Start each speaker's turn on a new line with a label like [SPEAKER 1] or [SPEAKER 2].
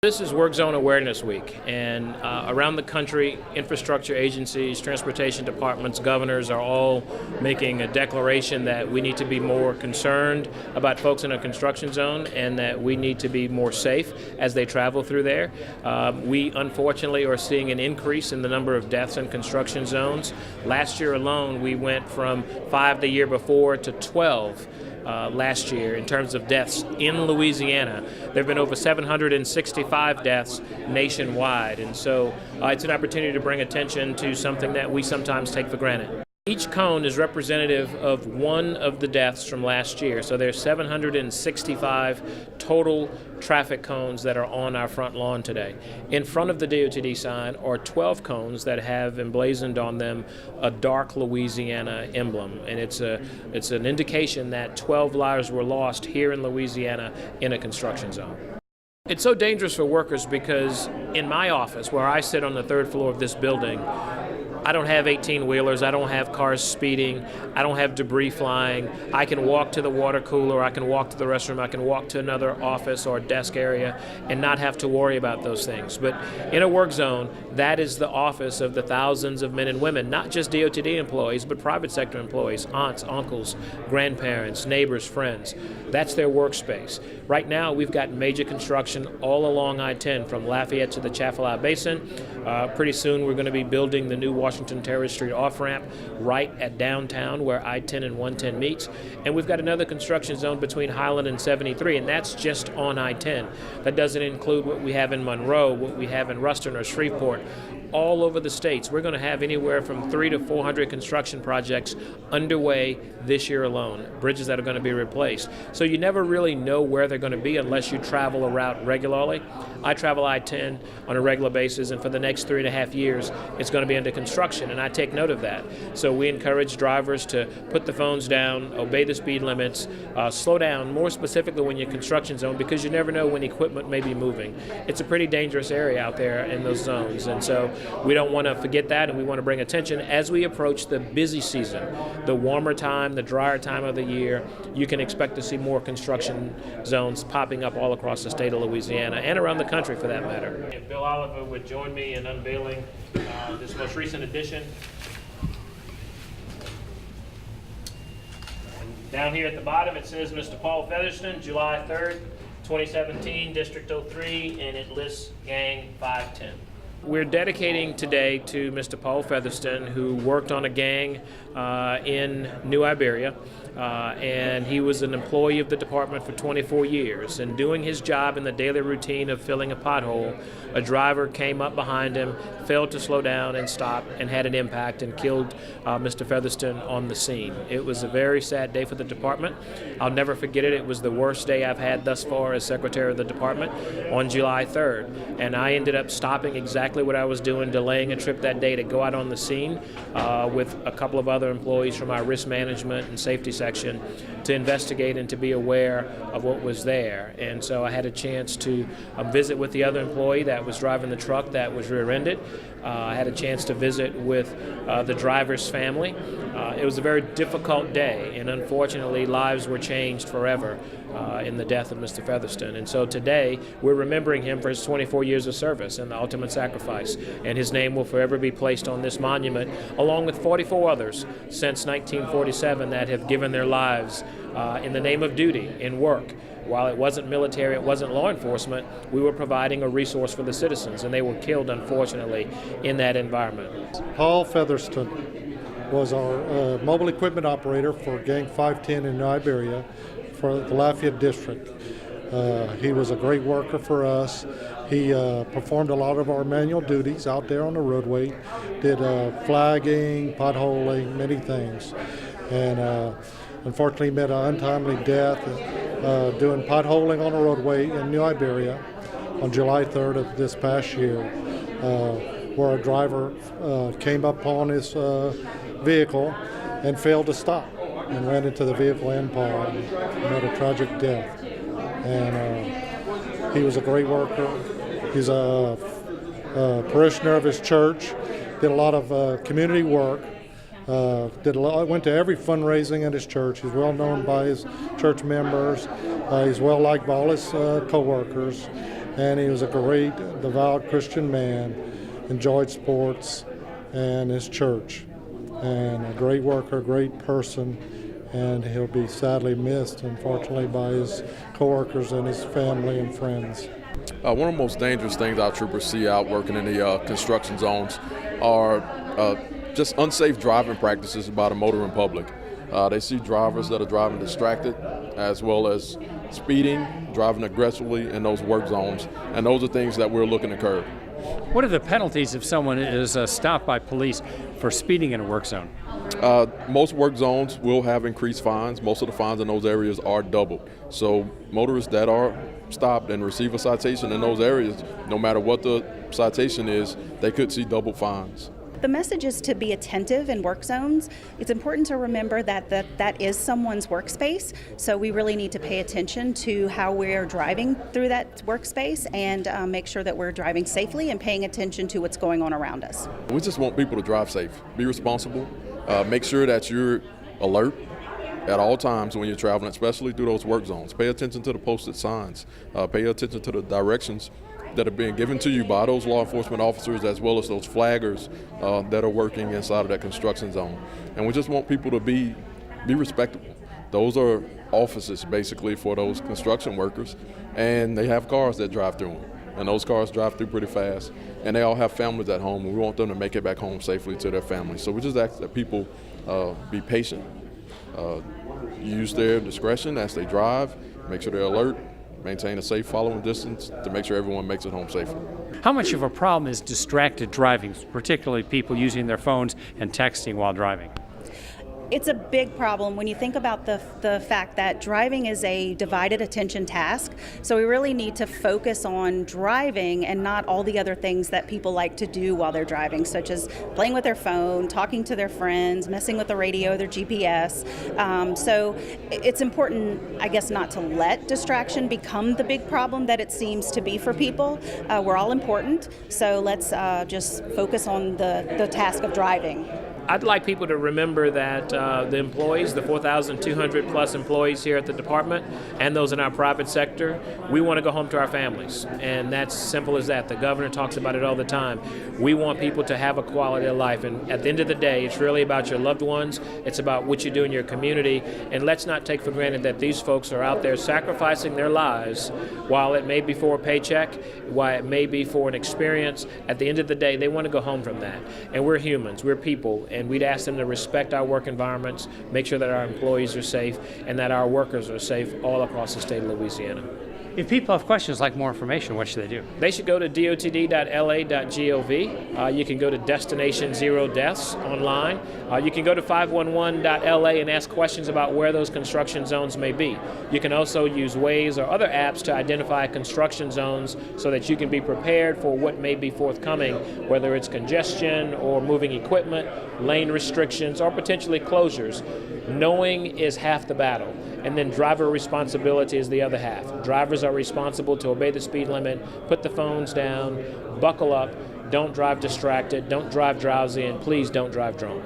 [SPEAKER 1] This is Work Zone Awareness Week, and around the country, infrastructure agencies, transportation departments, governors are all making a declaration that we need to be more concerned about folks in a construction zone and that we need to be more safe as they travel through there. We unfortunately are seeing an increase in the number of deaths in construction zones. Last year alone, we went from 5 the year before to 12. Last year in terms of deaths in Louisiana. There have been over 765 deaths nationwide, and so it's an opportunity to bring attention to something that we sometimes take for granted. Each cone is representative of one of the deaths from last year, so there's 765 total traffic cones that are on our front lawn today. In front of the DOTD sign are 12 cones that have emblazoned on them a dark Louisiana emblem, and it's an indication that 12 lives were lost here in Louisiana in a construction zone. It's so dangerous for workers because in my office, where I sit on the third floor of this building, I don't have 18-wheelers, I don't have cars speeding, I don't have debris flying. I can walk to the water cooler, I can walk to the restroom, I can walk to another office or desk area and not have to worry about those things. But in a work zone, that is the office of the thousands of men and women, not just DOTD employees, but private sector employees, aunts, uncles, grandparents, neighbors, friends. That's their workspace. Right now, we've got major construction all along I-10 from Lafayette to the Chaffalot Basin. Pretty soon, we're going to be building the new Washington Terrace Street off-ramp right at downtown where I-10 and 110 meets. And we've got another construction zone between Highland and 73, and that's just on I-10. That doesn't include what we have in Monroe, what we have in Ruston or Shreveport. All over the states, we're going to have anywhere from 300 to 400 construction projects underway this year alone, bridges that are going to be replaced. So you never really know where they're going to be unless you travel a route regularly. I travel I-10 on a regular basis, and for the next 3.5 years, it's going to be under construction, and I take note of that. So we encourage drivers to put the phones down, obey the speed limits, slow down, more specifically when you're in construction zone, because you never know when equipment may be moving. It's a pretty dangerous area out there in those zones, and so we don't want to forget that, and we want to bring attention as we approach the busy season, the warmer time, the drier time of the year. You can expect to see more construction zones popping up all across the state of Louisiana and around the country for that matter. If Bill Oliver would join me in unveiling this most recent edition. And down here at the bottom it says Mr. Paul Featherston, July 3rd, 2017, District 03, and it lists Gang 510. We're dedicating today to Mr. Paul Featherston, who worked on a gang in New Iberia, and he was an employee of the department for 24 years. And doing his job in the daily routine of filling a pothole, a driver came up behind him, failed to slow down and stop, and had an impact and killed Mr. Featherston on the scene. It was a very sad day for the department. I'll never forget it. It was the worst day I've had thus far as secretary of the department on July 3rd. And I ended up stopping exactly what I was doing, delaying a trip that day to go out on the scene with a couple of other employees from our risk management and safety section to investigate and to be aware of what was there. And so I had a chance to visit with the other employee that was driving the truck that was rear-ended. I had a chance to visit with the driver's family. It was a very difficult day, and unfortunately lives were changed forever in the death of Mr. Featherston. And so today we're remembering him for his 24 years of service and the ultimate sacrifice, and his name will forever be placed on this monument along with 44 others since 1947 that have given their lives in the name of duty in work. While it wasn't military, it wasn't law enforcement, we were providing a resource for the citizens, and they were killed, unfortunately, in that environment.
[SPEAKER 2] Paul Featherston was our mobile equipment operator for Gang 510 in New Iberia for the Lafayette District. He was a great worker for us. He performed a lot of our manual duties out there on the roadway, did flagging, potholing, many things. And unfortunately met an untimely death doing potholing on a roadway in New Iberia on July 3rd of this past year, where a driver came up on his vehicle and failed to stop and ran into the vehicle end pod and met a tragic death. And he was a great worker. He's a parishioner of his church, did a lot of community work. Went to every fundraising at his church. He's well known by his church members. He's well liked by all his co-workers, and he was a great, devout Christian man, enjoyed sports and his church, and a great worker, great person, and he'll be sadly missed, unfortunately, by his coworkers and his family and friends.
[SPEAKER 3] One of the most dangerous things our troopers see out working in the construction zones are just unsafe driving practices by the motoring public. They see drivers that are driving distracted, as well as speeding, driving aggressively in those work zones, and those are things that we're looking to curb.
[SPEAKER 4] What are the penalties if someone is stopped by police for speeding in a work zone?
[SPEAKER 3] Most work zones will have increased fines. Most of the fines in those areas are doubled. So motorists that are stopped and receive a citation in those areas, no matter what the citation is, they could see doubled fines.
[SPEAKER 5] The message is to be attentive in work zones. It's important to remember that is someone's workspace, so we really need to pay attention to how we're driving through that workspace and make sure that we're driving safely and paying attention to what's going on around us.
[SPEAKER 3] We just want people to drive safe, be responsible, make sure that you're alert at all times when you're traveling, especially through those work zones. Pay attention to the posted signs, pay attention to the directions that are being given to you by those law enforcement officers, as well as those flaggers that are working inside of that construction zone. And we just want people to be respectable. Those are offices basically for those construction workers, and they have cars that drive through them. And those cars drive through pretty fast, and they all have families at home, and we want them to make it back home safely to their families. So we just ask that people be patient, use their discretion as they drive, make sure they're alert, maintain a safe following distance to make sure everyone makes it home safely.
[SPEAKER 4] How much of a problem is distracted driving, particularly people using their phones and texting while driving?
[SPEAKER 5] It's a big problem when you think about the fact that driving is a divided attention task. So we really need to focus on driving and not all the other things that people like to do while they're driving, such as playing with their phone, talking to their friends, messing with the radio, their GPS. So it's important, I guess, not to let distraction become the big problem that it seems to be for people. We're all important, so let's just focus on the task of driving.
[SPEAKER 1] I'd like people to remember that the employees, the 4,200 plus employees here at the department, and those in our private sector, we want to go home to our families. And that's simple as that. The governor talks about it all the time. We want people to have a quality of life. And at the end of the day, it's really about your loved ones. It's about what you do in your community. And let's not take for granted that these folks are out there sacrificing their lives, while it may be for a paycheck, while it may be for an experience. At the end of the day, they want to go home from that. And we're humans, we're people. And we'd ask them to respect our work environments, make sure that our employees are safe, and that our workers are safe all across the state of Louisiana.
[SPEAKER 4] If people have questions, like more information, what should they do?
[SPEAKER 1] They should go to dotd.la.gov. You can go to Destination Zero Deaths online. You can go to 511.la and ask questions about where those construction zones may be. You can also use Waze or other apps to identify construction zones so that you can be prepared for what may be forthcoming, whether it's congestion or moving equipment, lane restrictions, or potentially closures. Knowing is half the battle, and then driver responsibility is the other half. Drivers are responsible to obey the speed limit, put the phones down, buckle up, don't drive distracted, don't drive drowsy, and please don't drive drunk.